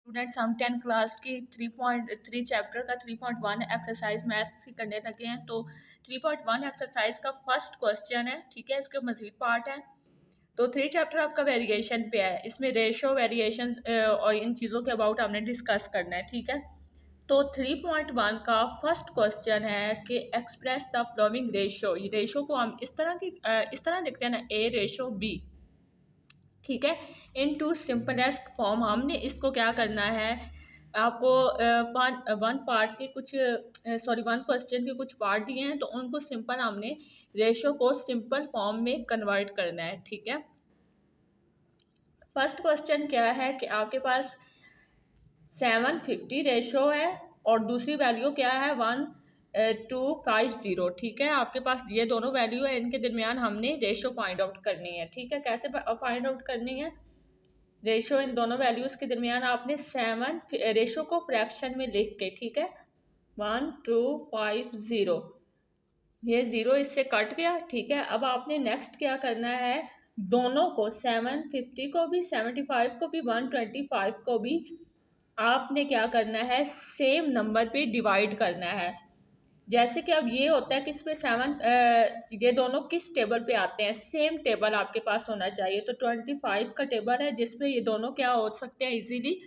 Students हम 10 class की 3.3 chapter का 3.1 एक्सरसाइज मैथ्स की करने लगे हैं। तो 3.1 एक्सरसाइज का फर्स्ट क्वेश्चन है, ठीक है। इसके मजीद पार्ट है। तो 3 चैप्टर आपका वेरिएशन पे है, इसमें रेशो वेरिएशन और इन चीज़ों के अबाउट हमने डिस्कस करना है, ठीक है। तो 3.1 का फर्स्ट क्वेश्चन है कि एक्सप्रेस द फॉलोइंग रेशो। ये रेशो को हम इस तरह लिखते हैं ना, ए रेशो बी, ठीक है, इन टू सिंपलेस्ट फॉर्म। हमने इसको क्या करना है, आपको वन पार्ट के कुछ वन क्वेश्चन के कुछ पार्ट दिए हैं, तो उनको सिंपल हमने रेशो को सिंपल फॉर्म में कन्वर्ट करना है, ठीक है। फर्स्ट क्वेश्चन क्या है कि आपके पास 750 रेशो है और दूसरी वैल्यू क्या है 1250, ठीक है। आपके पास ये दोनों वैल्यू है, इनके दरमियान हमने रेशो फाइंड आउट करनी है, ठीक है। कैसे फाइंड आउट करनी है रेशो इन दोनों वैल्यूज़ के दरमियान? आपने 7 रेशो को फ्रैक्शन में लिख के, ठीक है, 1250, ये 0 इससे कट गया, ठीक है। अब आपने नेक्स्ट क्या करना है, दोनों को 750 को भी, 75 को भी, 125 को भी आपने क्या करना है, सेम नंबर पे डिवाइड करना है। जैसे कि अब ये होता है कि इसमें ये दोनों किस टेबल पे आते हैं, सेम टेबल आपके पास होना चाहिए। तो 25 का टेबल है जिसमें ये दोनों क्या हो सकते हैं, इजीली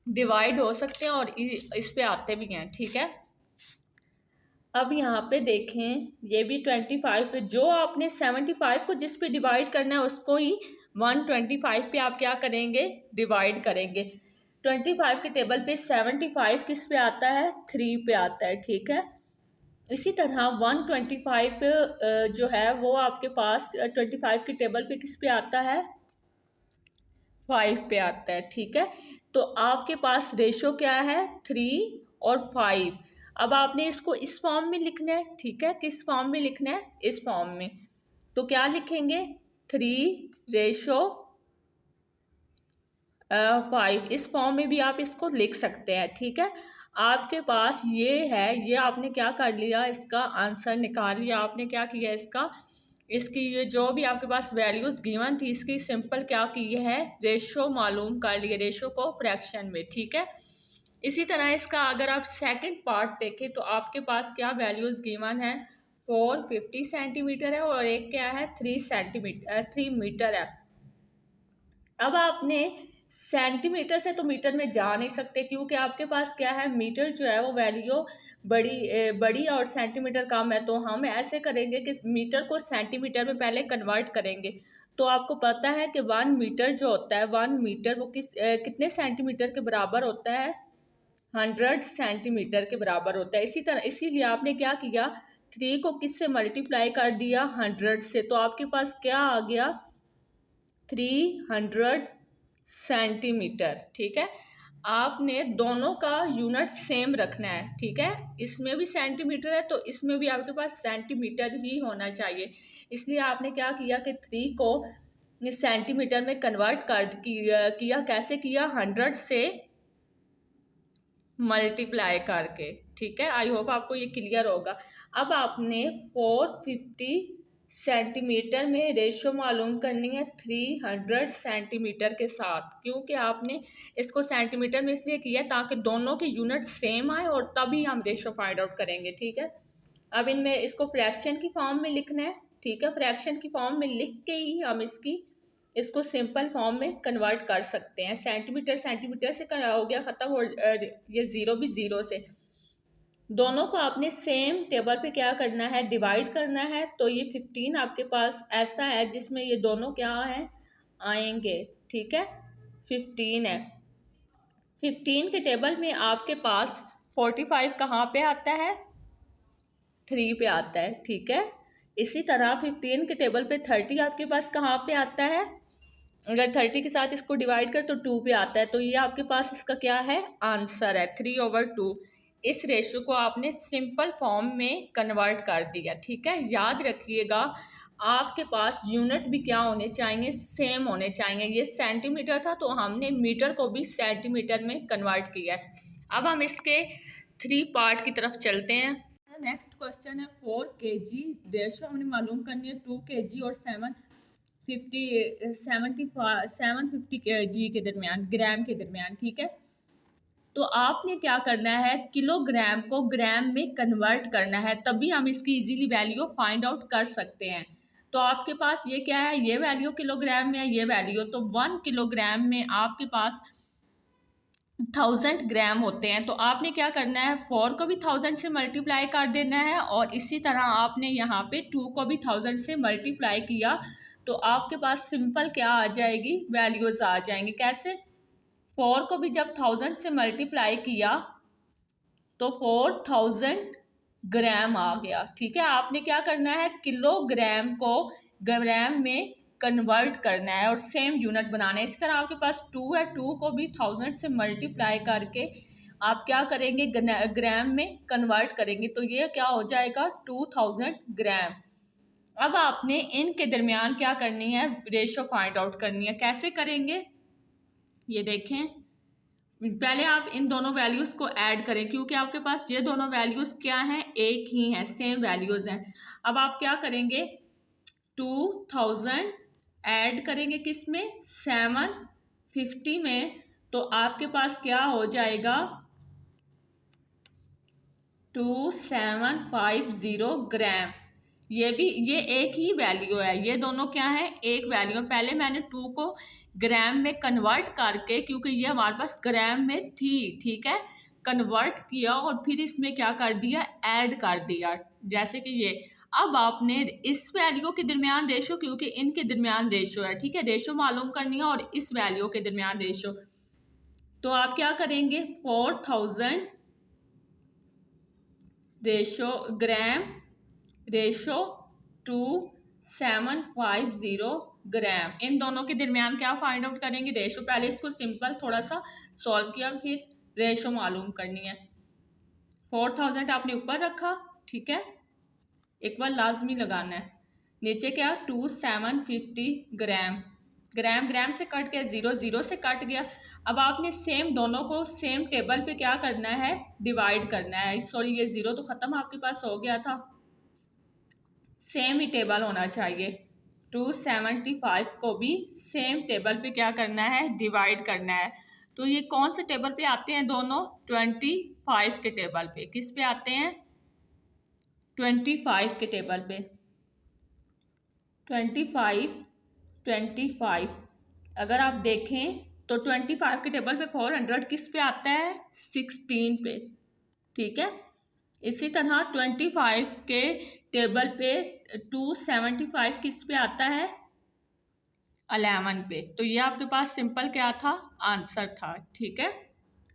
डिवाइड हो सकते हैं और इस पे आते भी हैं, ठीक है। अब यहाँ पे देखें, ये भी 25 पे, जो आपने 75 को जिस पे डिवाइड करना है उसको ही 125 पे आप क्या करेंगे, डिवाइड करेंगे। 25 के टेबल पे 75 किस पे आता है, 3 पे आता है, ठीक है। इसी तरह 125 जो है वो आपके पास 25 के टेबल पे किस पे आता है, 5 पे आता है, ठीक है। तो आपके पास रेशो क्या है, 3 और 5। अब आपने इसको इस फॉर्म में लिखना है, ठीक है। किस फॉर्म में लिखना है, इस फॉर्म में। तो क्या लिखेंगे, 3 रेशो 5, इस फॉर्म में भी आप इसको लिख सकते हैं, ठीक है। आपके पास ये है, ये आपने क्या कर लिया, इसका आंसर निकाल लिया। आपने क्या किया, इसकी ये जो भी आपके पास वैल्यूज़ गिवन थी, इसकी सिंपल क्या की है, रेशो मालूम कर लिए, रेशो को फ्रैक्शन में, ठीक है। इसी तरह इसका अगर आप सेकंड पार्ट देखें तो आपके पास क्या वैल्यूज़ गिवन है, 450 सेंटीमीटर है और एक क्या है, 3 मीटर है। अब आपने सेंटीमीटर से तो मीटर में जा नहीं सकते, क्योंकि आपके पास क्या है, मीटर जो है वो वैल्यू बड़ी और सेंटीमीटर कम है। तो हम ऐसे करेंगे कि मीटर को सेंटीमीटर में पहले कन्वर्ट करेंगे। तो आपको पता है कि 1 मीटर जो होता है, 1 मीटर वो कितने सेंटीमीटर के बराबर होता है, 100 सेंटीमीटर के बराबर होता है। इसी तरह इसीलिए आपने क्या किया, 3 को किससे मल्टीप्लाई कर दिया, 100 से। तो आपके पास क्या आ गया, 300 सेंटीमीटर, ठीक है। आपने दोनों का यूनिट सेम रखना है, ठीक है। इसमें भी सेंटीमीटर है तो इसमें भी आपके पास सेंटीमीटर ही होना चाहिए। इसलिए आपने क्या किया कि 3 को सेंटीमीटर में कन्वर्ट किया। कैसे किया, 100 से मल्टीप्लाई करके, ठीक है। आई होप आपको ये क्लियर होगा। अब आपने 450 सेंटीमीटर में रेशो मालूम करनी है 300 सेंटीमीटर के साथ, क्योंकि आपने इसको सेंटीमीटर में इसलिए किया ताकि दोनों के यूनिट सेम आए और तभी हम रेशो फाइंड आउट करेंगे, ठीक है। अब इनमें इसको फ्रैक्शन की फॉर्म में लिखना है, ठीक है। फ्रैक्शन की फॉर्म में लिख के ही हम इसको सिंपल फॉर्म में कन्वर्ट कर सकते हैं। सेंटीमीटर सेंटीमीटर से हो गया ख़त्म, और ये ज़ीरो भी ज़ीरो से। दोनों को आपने सेम टेबल पे क्या करना है, डिवाइड करना है। तो ये 15 आपके पास ऐसा है जिसमें ये दोनों क्या है, आएंगे, ठीक है। 15 है, 15 के टेबल में आपके पास 45 कहाँ पे आता है, 3 पे आता है, ठीक है। इसी तरह 15 के टेबल पे 30 आपके पास कहाँ पे आता है, अगर 30 के साथ इसको डिवाइड कर तो 2 पे आता है। तो ये आपके पास इसका क्या है, आंसर है 3/2। इस रेशो को आपने सिंपल फॉर्म में कन्वर्ट कर दिया, ठीक है। याद रखिएगा, आपके पास यूनिट भी क्या होने चाहिए, सेम होने चाहिए। ये सेंटीमीटर था तो हमने मीटर को भी सेंटीमीटर में कन्वर्ट किया है। अब हम इसके 3 पार्ट की तरफ चलते हैं। नेक्स्ट क्वेश्चन है 4 kg रेशो हमने मालूम करनी है 2 kg और 7 750 के दरमियान, ग्राम के दरमियान, ठीक है। तो आपने क्या करना है, किलोग्राम को ग्राम में कन्वर्ट करना है, तभी हम इसकी इजीली वैल्यू फाइंड आउट कर सकते हैं। तो आपके पास ये क्या है, ये वैल्यू किलोग्राम में है, ये वैल्यू, तो 1 किलोग्राम में आपके पास 1000 ग्राम होते हैं। तो आपने क्या करना है, 4 को भी 1000 से मल्टीप्लाई कर देना है, और इसी तरह आपने यहाँ पे 2 को भी 1000 से मल्टीप्लाई किया, तो आपके पास सिंपल क्या आ जाएगी, वैल्यूज़ आ जाएंगी। कैसे, 4 को भी जब 1000 से मल्टीप्लाई किया तो 4000 ग्राम आ गया, ठीक है। आपने क्या करना है, किलोग्राम को ग्राम में कन्वर्ट करना है और सेम यूनिट बनाना है। इसी तरह आपके पास 2 है, 2 को भी 1000 से मल्टीप्लाई करके आप क्या करेंगे, ग्राम में कन्वर्ट करेंगे, तो ये क्या हो जाएगा, 2000 ग्राम। अब आपने इनके दरमियान क्या करनी है, रेशो फाइंड आउट करनी है। कैसे करेंगे, ये देखें, पहले आप इन दोनों वैल्यूज़ को ऐड करें, क्योंकि आपके पास ये दोनों वैल्यूज़ क्या हैं, एक ही हैं, सेम वैल्यूज़ हैं। अब आप क्या करेंगे, 2000 ऐड करेंगे किस में, 750 में, तो आपके पास क्या हो जाएगा, 2750 ग्राम। ये भी, ये एक ही वैल्यू है, ये दोनों क्या है, एक वैल्यू। पहले मैंने 2 को ग्राम में कन्वर्ट करके, क्योंकि ये हमारे पास ग्राम में थी, ठीक है, कन्वर्ट किया और फिर इसमें क्या कर दिया, ऐड कर दिया, जैसे कि ये। अब आपने इस वैल्यू के दरमियान रेशो, क्योंकि इनके दरमियान रेशो है, ठीक है, रेशो मालूम करनी है, और इस वैल्यू के दरमियान रेशो, तो आप क्या करेंगे, 4000 रेशो ग्राम रेशो 2750 ग्राम, इन दोनों के दरमियान क्या फाइंड आउट करेंगे, रेशो। पहले इसको सिंपल थोड़ा सा सॉल्व किया, फिर रेशो मालूम करनी है। 4000 आपने ऊपर रखा, ठीक है, एक बार लाजमी लगाना है, नीचे क्या, 2750 ग्राम, ग्राम ग्राम से कट गया, 0 0 से कट गया। अब आपने सेम दोनों को सेम टेबल पे क्या करना है, डिवाइड करना है। सॉरी, ये 0 तो ख़त्म आपके पास हो गया था, सेम ही टेबल होना चाहिए। 275 को भी सेम टेबल पे क्या करना है, डिवाइड करना है। तो ये कौन से टेबल पे आते हैं दोनों, 25 के टेबल पे। किस पे आते हैं, 25 के टेबल पे, 25 अगर आप देखें तो 25 के टेबल पे 400 किस पे आता है, 16 पे, ठीक है। इसी तरह 25 के टेबल पे 275 किस पे आता है, 11 पे। तो ये आपके पास सिंपल क्या था, आंसर था, ठीक है।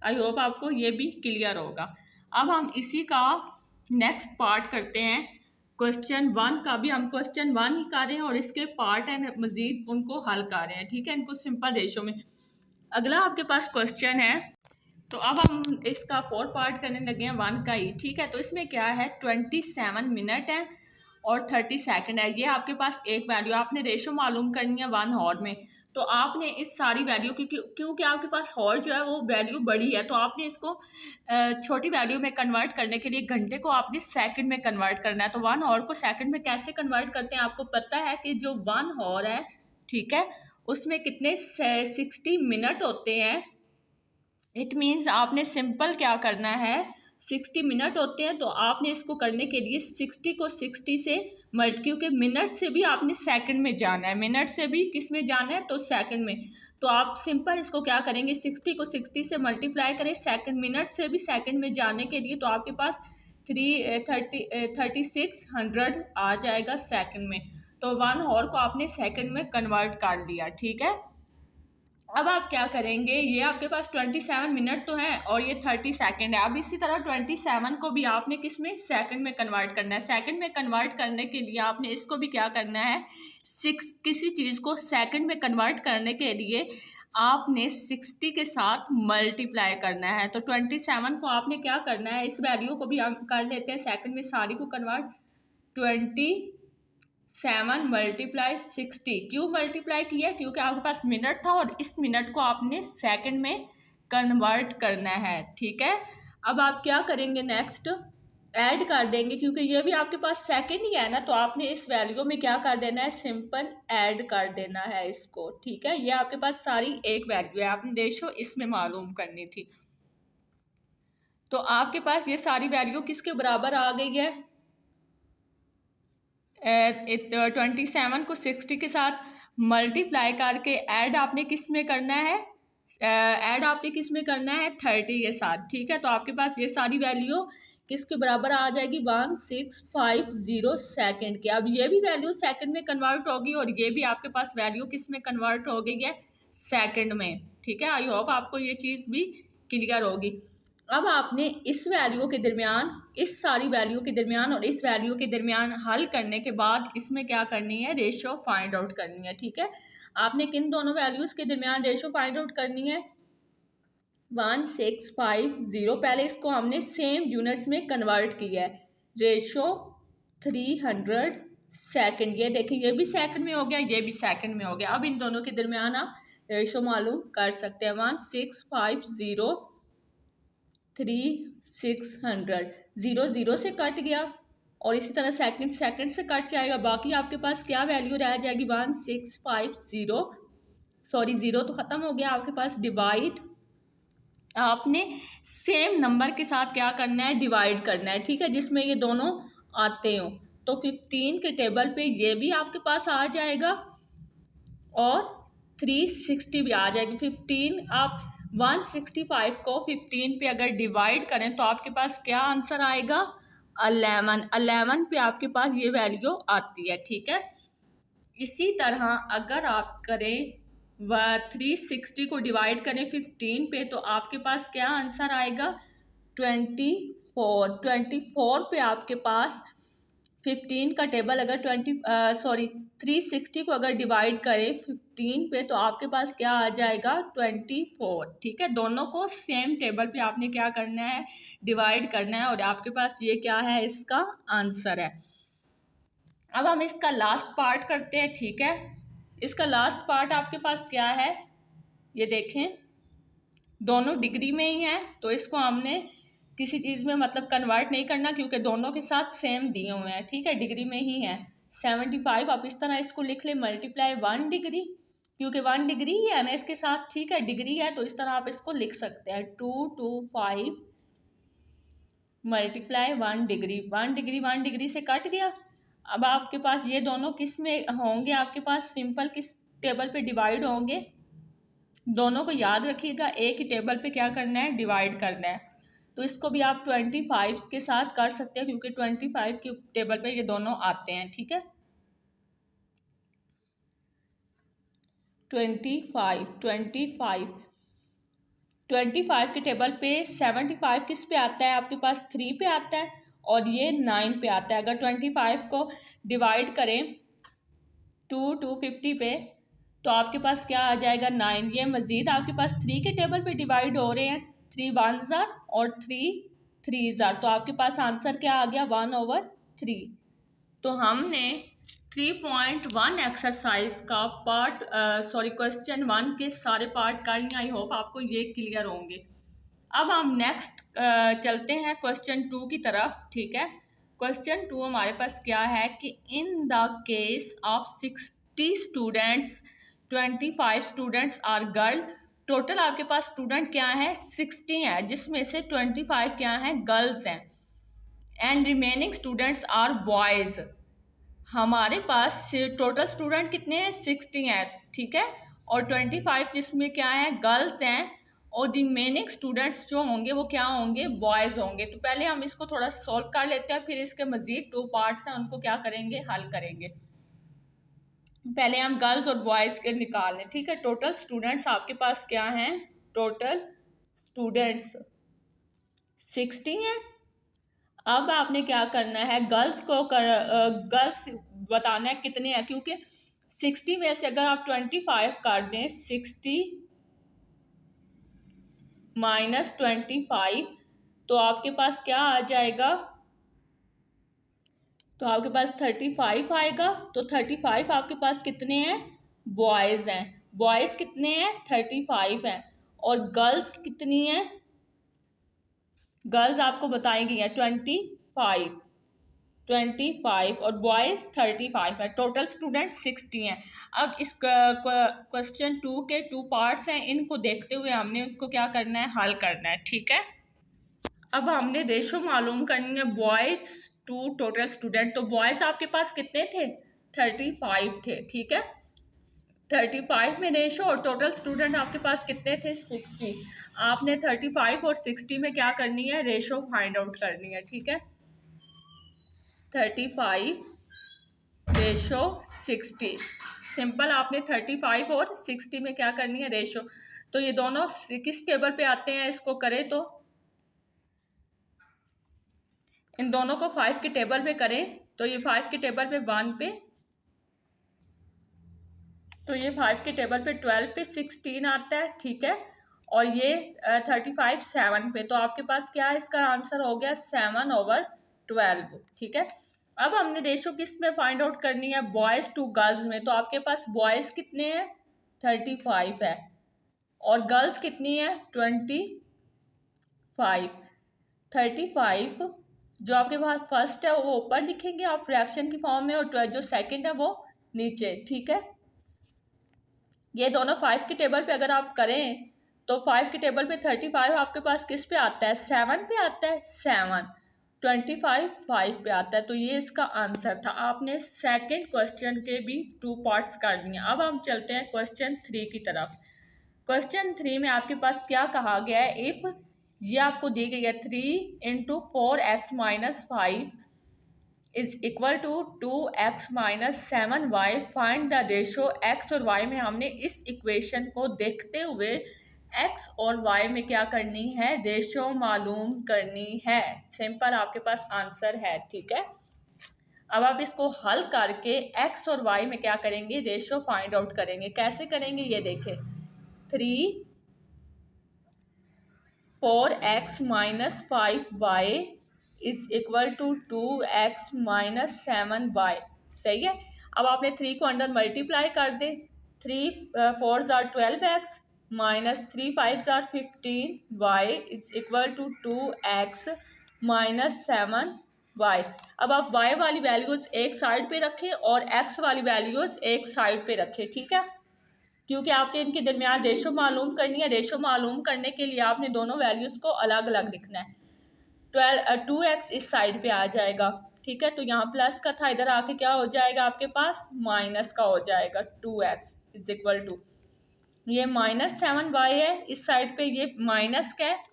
आई होप आपको ये भी क्लियर होगा। अब हम इसी का नेक्स्ट पार्ट करते हैं, क्वेश्चन 1 का भी हम क्वेश्चन 1 ही कर रहे हैं, और इसके पार्ट हैं मज़ीद, उनको हल कर रहे हैं, ठीक है, इनको सिंपल रेशो में। अगला आपके पास क्वेश्चन है, तो अब हम इसका 4 पार्ट करने लगे हैं 1 का ही, ठीक है। तो इसमें क्या है, 27 मिनट है और 30 सेकंड है। ये आपके पास एक वैल्यू, आपने रेशो मालूम करनी है 1 हॉर में। तो आपने इस सारी वैल्यू, क्योंकि आपके पास हॉर जो है वो वैल्यू बड़ी है, तो आपने इसको छोटी वैल्यू में कन्वर्ट करने के लिए घंटे को आपने सेकंड में कन्वर्ट करना है। तो 1 हॉर को सेकंड में कैसे कन्वर्ट करते हैं, आपको पता है कि जो 1 हॉर है, ठीक है, उसमें कितने 60 मिनट होते हैं। इट मीन्स आपने सिंपल क्या करना है, 60 मिनट होते हैं, तो आपने इसको करने के लिए 60 को 60 से क्योंकि मिनट से भी आपने सेकंड में जाना है, मिनट से भी किस में जाना है, तो सेकंड में। तो आप सिंपल इसको क्या करेंगे, 60 को 60 से मल्टीप्लाई करें सेकंड, मिनट से भी सेकंड में जाने के लिए, तो आपके पास 3600 आ जाएगा सेकंड में। तो 1 हॉर को आपने सेकंड में कन्वर्ट कर लिया, ठीक है। अब आप क्या करेंगे, ये आपके पास 27 मिनट तो है और ये 30 सेकंड है। अब इसी तरह 27 को भी आपने किस में, सेकंड में कन्वर्ट करना है। सेकंड में कन्वर्ट करने के लिए आपने इसको भी क्या करना है, किसी चीज़ को सेकंड में कन्वर्ट करने के लिए आपने 60 के साथ मल्टीप्लाई करना है। तो 27 को आपने क्या करना है, इस वैल्यू को भी हम कर लेते हैं सेकंड में, सारी को कन्वर्ट। 27 मल्टीप्लाई 60, क्यों मल्टीप्लाई किया, क्योंकि आपके पास मिनट था और इस मिनट को आपने सेकंड में कन्वर्ट करना है, ठीक है। अब आप क्या करेंगे नेक्स्ट, ऐड कर देंगे, क्योंकि ये भी आपके पास सेकंड ही है ना, तो आपने इस वैल्यू में क्या कर देना है, सिंपल ऐड कर देना है इसको, ठीक है। ये आपके पास सारी एक वैल्यू है, आपने रेशो इसमें मालूम करनी थी। तो आपके पास ये सारी वैल्यू किसके बराबर आ गई है, 27 को 60 के साथ मल्टीप्लाई करके ऐड आपने किस में करना है, ऐड आपने किस में करना है, 30 के साथ, ठीक है। तो आपके पास ये सारी वैल्यू किसके बराबर आ जाएगी, 1650 सेकंड के। अब ये भी वैल्यू सेकंड में कन्वर्ट होगी और ये भी आपके पास वैल्यू किस में कन्वर्ट हो गई है, सेकंड में, ठीक है। आई होप आपको ये चीज़ भी क्लियर होगी। अब आपने इस वैल्यू के दरमियान, इस सारी वैल्यू के दरमियान और इस वैल्यू के दरमियान हल करने के बाद इसमें क्या करनी है, रेशो फाइंड आउट करनी है, ठीक है। आपने किन दोनों वैल्यूज़ के दरमियान रेशो फाइंड आउट करनी है, 1650, पहले इसको हमने सेम यूनिट्स में कन्वर्ट किया है, रेशो 300 सेकंड। ये देखिए ये भी सेकंड में हो गया, ये भी सेकंड में हो गया। अब इन दोनों के दरमियान आप रेशो मालूम कर सकते हैं, 1650 3600, 0 0 से कट गया और इसी तरह सेकंड सेकंड से कट जाएगा, बाकी आपके पास क्या वैल्यू रह जाएगी, 1650, सॉरी 0 तो ख़त्म हो गया आपके पास, डिवाइड आपने सेम नंबर के साथ क्या करना है, डिवाइड करना है, ठीक है, जिसमें ये दोनों आते हो। तो 15 के टेबल पे ये भी आपके पास आ जाएगा और 360 भी आ जाएगी। 15 आप 165 को 15 पे अगर डिवाइड करें तो आपके पास क्या आंसर आएगा, 11 पे आपके पास ये वैल्यू आती है, ठीक है। इसी तरह अगर आप करें 360 को डिवाइड करें 15 पे तो आपके पास क्या आंसर आएगा, 24 पे आपके पास 15 का टेबल अगर 360 को अगर डिवाइड करें 15 पे तो आपके पास क्या आ जाएगा, 24, ठीक है। दोनों को सेम टेबल पे आपने क्या करना है, डिवाइड करना है और आपके पास ये क्या है, इसका आंसर है। अब हम इसका लास्ट पार्ट करते हैं, ठीक है। इसका लास्ट पार्ट आपके पास क्या है, ये देखें, दोनों डिग्री में ही है तो इसको हमने किसी चीज़ में मतलब कन्वर्ट नहीं करना, क्योंकि दोनों के साथ सेम दिए हुए हैं, ठीक है, डिग्री में ही है। 75 आप इस तरह इसको लिख ले, मल्टीप्लाई 1 डिग्री, क्योंकि 1 डिग्री ही है ना इसके साथ, ठीक है, डिग्री है तो इस तरह आप इसको लिख सकते हैं, 225 मल्टीप्लाई 1 डिग्री, 1 डिग्री से कट गया। अब आपके पास ये दोनों किस में होंगे, आपके पास सिंपल किस टेबल पे डिवाइड होंगे, दोनों को याद रखिएगा, एक ही टेबल पे क्या करना है, डिवाइड करना है। तो इसको भी आप 25 के साथ कर सकते हैं, क्योंकि 25 के टेबल पे ये दोनों आते हैं, ठीक है। 25 के टेबल पे 75 किस पे आता है, आपके पास 3 पे आता है और ये 9 पे आता है। अगर 25 को डिवाइड करें 250 पे तो आपके पास क्या आ जाएगा, 9। ये मज़ीद आपके पास 3 के टेबल पे डिवाइड हो रहे हैं, 3 1 और 3 3 तो आपके पास आंसर क्या आ गया, 1/3। तो हमने 3.1 एक्सरसाइज का क्वेश्चन 1 के सारे पार्ट कर लिए। आई होप आपको ये क्लियर होंगे। अब हम नेक्स्ट चलते हैं क्वेश्चन 2 की तरफ, ठीक है। क्वेश्चन 2 हमारे पास क्या है कि in the case of 60 students 25 students are girl, total आपके पास स्टूडेंट क्या है, 60 है, जिसमें से 25 क्या हैं, गर्ल्स हैं, and remaining students are boys. हमारे पास टोटल स्टूडेंट कितने हैं, 60 हैं, ठीक है, और 25 जिसमें क्या है, गर्ल्स हैं, और रिमेनिंग स्टूडेंट्स जो होंगे वो क्या होंगे, बॉयज़ होंगे। तो पहले हम इसको थोड़ा सॉल्व कर लेते हैं, फिर इसके मज़ीद 2 पार्ट्स हैं उनको क्या करेंगे, हल करेंगे। पहले हम गर्ल्स और बॉयज़ के निकाल लें, ठीक है। टोटल स्टूडेंट्स आपके पास क्या हैं, टोटल स्टूडेंट्स 60 हैं। अब आपने क्या करना है, गर्ल्स बताना है कितने हैं, क्योंकि 60 में से अगर आप 25 काट दें, 60 - 25 तो आपके पास क्या आ जाएगा, तो आपके पास 35 आएगा। तो 35 आपके पास कितने हैं, बॉयज़ हैं, बॉयज़ कितने हैं, 35 हैं, और गर्ल्स कितनी हैं, गर्ल्स आपको बताई गई हैं 25 25 और बॉयज़ 35 है। टोटल स्टूडेंट 60 हैं। अब इस क्वेश्चन 2 के 2 पार्ट्स हैं, इनको देखते हुए हमने उसको क्या करना है, हल करना है। ठीक है, अब हमने रेशो मालूम करनी है बॉयज़ टू टोटल स्टूडेंट। तो बॉयज़ आपके पास कितने थे, 35 थे। ठीक है, 35 में रेशो और टोटल स्टूडेंट आपके पास कितने थे, 60। आपने 35 और 60 में क्या करनी है, रेशो फाइंड आउट करनी है। ठीक है, 35 रेशो 60, सिंपल। आपने 35 और 60 में क्या करनी है, रेशो। तो ये दोनों किस टेबल पे आते हैं, इसको करें तो इन दोनों को 5 के टेबल पे करें तो ये 5 के टेबल पे 1 पे, तो ये 5 के टेबल पे 12 पे 16 आता है। ठीक है, और ये 35 7 पे, तो आपके पास क्या है, इसका आंसर हो गया 7/12। ठीक है, अब हमने रेशो किस में फाइंड आउट करनी है, बॉयज़ टू गर्ल्स में। तो आपके पास बॉयज़ कितने हैं, 35 है, और गर्ल्स कितनी है, 25। 35 जो आपके पास फर्स्ट है वो ऊपर लिखेंगे आप फ्रैक्शन की फॉर्म में, और जो सेकंड है वो नीचे। ठीक है, ये दोनों 5 के टेबल पे अगर आप करें तो 5 के टेबल पे 35 आपके पास किस पे आता है, 7 पे आता है, 7। 25 5 पे आता है, तो ये इसका आंसर था। आपने सेकंड क्वेश्चन के भी 2 पार्ट्स कर दिए। अब हम चलते हैं क्वेश्चन 3 की तरफ। क्वेश्चन 3 में आपके पास क्या कहा गया है, इफ़ ये आपको दी गई है 3 × 4x - 5 is equal to 2x - 7y, find the ratio x और y में। हमने इस इक्वेशन को देखते हुए x और y में क्या करनी है, रेशो मालूम करनी है। सिंपल, आपके पास आंसर है। ठीक है, अब आप इसको हल करके x और y में क्या करेंगे, रेशो फाइंड आउट करेंगे। कैसे करेंगे ये देखें, 3 4x - 5y is equal to 2x - 7y। सही है, अब आपने 3 को अंडर मल्टीप्लाई कर दे, 3 4 = 12x minus 3 5 = 15y is equal to 2x - 7y। अब आप y वाली वैल्यूज़ एक साइड पे रखें और x वाली वैल्यूज़ एक साइड पे रखें। ठीक है, क्योंकि आपने इनके दरमियान रेशो मालूम करनी है। रेशो मालूम करने के लिए आपने दोनों वैल्यूज़ को अलग अलग लिखना है। 2x इस साइड पे आ जाएगा। ठीक है, तो यहाँ प्लस का था, इधर आके क्या हो जाएगा, आपके पास माइनस का हो जाएगा। 2x इज इक्वल टू ये -7y है, इस साइड पे ये माइनस का है,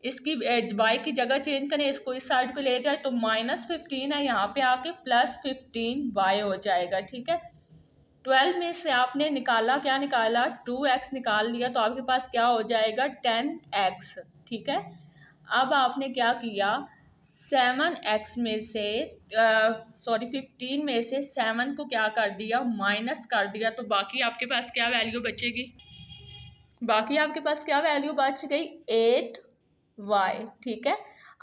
इसकी y की जगह चेंज करें, इसको इस साइड पे ले जाए तो -15 है, यहाँ पे आके +15y हो जाएगा। ठीक है, 12 में से आपने निकाला, क्या निकाला, 2x निकाल लिया, तो आपके पास क्या हो जाएगा, 10x। ठीक है, अब आपने क्या किया, 7x में से 15 में से 7 को क्या कर दिया, माइनस कर दिया, तो बाकी आपके पास क्या वैल्यू बचेगी, बाकी आपके पास क्या वैल्यू बच गई, 8y। ठीक है,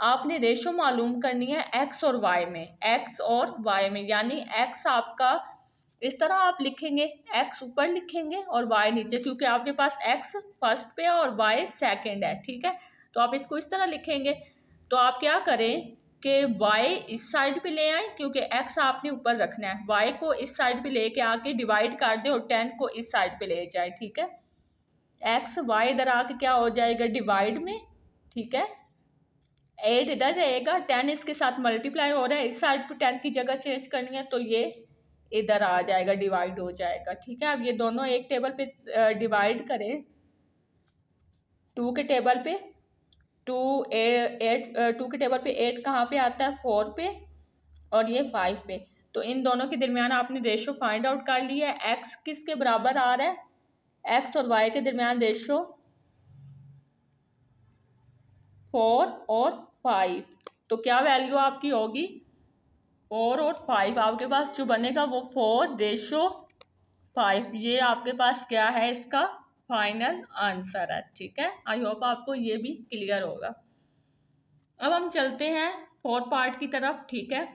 आपने रेशो मालूम करनी है x और y में, x और y में, यानी x आपका इस तरह आप लिखेंगे, x ऊपर लिखेंगे और y नीचे, क्योंकि आपके पास x फर्स्ट पे है और y सेकंड है। ठीक है, तो आप इसको इस तरह लिखेंगे। तो आप क्या करें कि y इस साइड पे ले आए, क्योंकि x आपने ऊपर रखना है, y को इस साइड पे लेके आके डिवाइड कर दे और 10 को इस साइड पे ले जाए। ठीक है, x y इधर आके क्या हो जाएगा, डिवाइड में। ठीक है, 8 इधर रहेगा, 10 इसके साथ मल्टीप्लाई हो रहा है, इस साइड पे 10 की जगह चेंज करनी है, तो ये इधर आ जाएगा, डिवाइड हो जाएगा। ठीक है, अब ये दोनों एक टेबल पे डिवाइड करें, 2 के टेबल पे 2 के टेबल पे 8 कहाँ पे आता है, 4 पे, और ये 5 पे। तो इन दोनों के दरमियान आपने रेशो फाइंड आउट कर लिया है। x किसके बराबर आ रहा है, x और y के दरमियान रेशो 4 और 5, तो क्या वैल्यू आपकी होगी, 4 और 5, आपके पास जो बनेगा वो 4/5। ये आपके पास क्या है, इसका फाइनल आंसर है। ठीक है, आई होप आपको ये भी क्लियर होगा। अब हम चलते हैं 4th पार्ट की तरफ। ठीक है,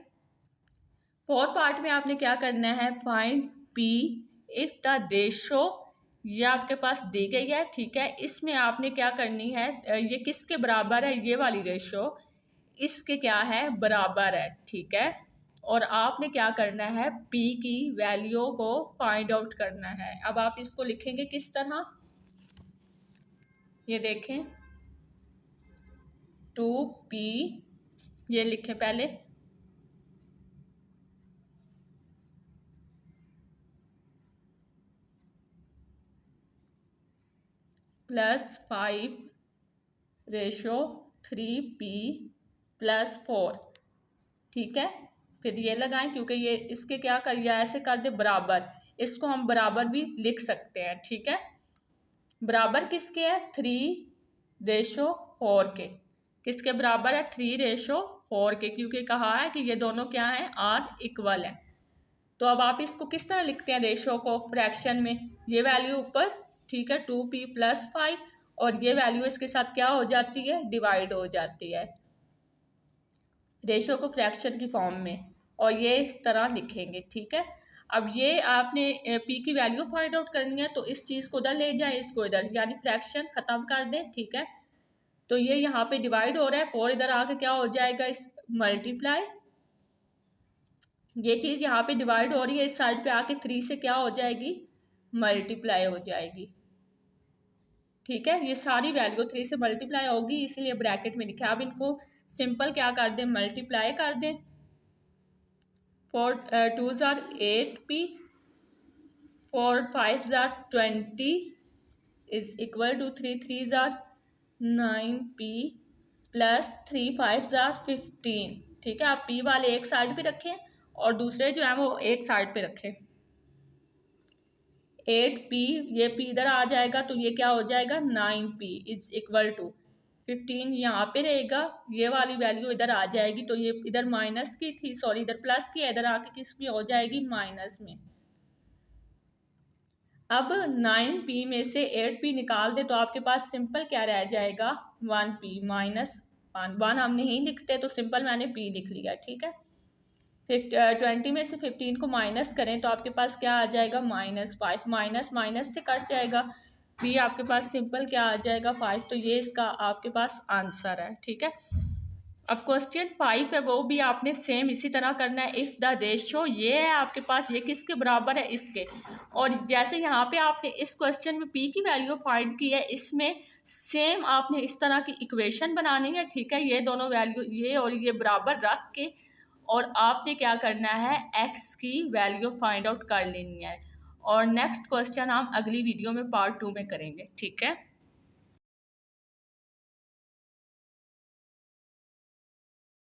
4th पार्ट में आपने क्या करना है, find p if the ratio, ये आपके पास दी गई है। ठीक है, इसमें आपने क्या करनी है, ये किसके बराबर है, ये वाली रेशो इसके क्या है, बराबर है, ठीक है। और आपने क्या करना है, P की वैल्यू को फाइंड आउट करना है। अब आप इसको लिखेंगे किस तरह, ये देखें 2P, ये लिखें पहले, +5/3P +4, ठीक है। फिर ये लगाएं, क्योंकि ये इसके क्या कर, या ऐसे कर दे बराबर, इसको हम बराबर भी लिख सकते हैं, ठीक है। बराबर किसके है, 3/4 के। किसके बराबर है, 3/4 के, क्योंकि कहा है कि ये दोनों क्या है, आर इक्वल है। तो अब आप इसको किस तरह लिखते हैं, रेशो को फ्रैक्शन में, ये वैल्यू ऊपर, ठीक है, 2P + 5, और ये वैल्यू इसके साथ क्या हो जाती है, डिवाइड हो जाती है, रेशो को फ्रैक्शन की फॉर्म में, और ये इस तरह लिखेंगे, ठीक है। अब ये आपने P की वैल्यू फाइंड आउट करनी है, तो इस चीज़ को उधर ले जाएं, इसको इधर, यानी फ्रैक्शन ख़त्म कर दें, ठीक है। तो ये यहाँ पे डिवाइड हो रहा है, 4 इधर आके क्या हो जाएगा, इस मल्टीप्लाई, ये चीज़ यहाँ पे डिवाइड हो रही है, इस साइड पे आके 3 से क्या हो जाएगी, मल्टीप्लाई हो जाएगी, ठीक है। ये सारी वैल्यू 3 से मल्टीप्लाई होगी, इसीलिए ब्रैकेट में लिखा है। अब इनको सिंपल क्या कर दें, मल्टीप्लाई कर दें। 4 2s are 8P, 4 5s are 20 is equal to 3 3s are 9P + 3 5s are 15, ठीक है। आप P वाले एक साइड पे रखें और दूसरे जो है वो एक साइड पे रखें। 8P, ये P इधर आ जाएगा तो ये क्या हो जाएगा, 9P इज इक्वल टू 15 यहाँ पे रहेगा, ये वाली वैल्यू इधर आ जाएगी, तो ये इधर माइनस की थी, सॉरी इधर प्लस की है, इधर आके किस में हो जाएगी, माइनस में। अब 9P में से 8P निकाल दे तो आपके पास सिंपल क्या रह जाएगा, 1P -1 हम नहीं लिखते, तो सिंपल मैंने P लिख लिया, ठीक है। 20 में से 15 को माइनस करें तो आपके पास क्या आ जाएगा, -5, माइनस माइनस से कट जाएगा, P आपके पास सिंपल क्या आ जाएगा, 5। तो ये इसका आपके पास आंसर है, ठीक है। अब क्वेश्चन 5 है, वो भी आपने सेम इसी तरह करना है। इफ़ द रेशो, ये है आपके पास, ये किसके बराबर है, इसके। और जैसे यहाँ पे आपने इस क्वेश्चन में P की वैल्यू फाइंड की है, इसमें सेम आपने इस तरह की इक्वेशन बनानी है, ठीक है। ये दोनों वैल्यू, ये और ये बराबर रख के, और आपने क्या करना है, x की वैल्यू फाइंड आउट कर लेनी है। और नेक्स्ट क्वेश्चन हम अगली वीडियो में पार्ट 2 में करेंगे, ठीक है।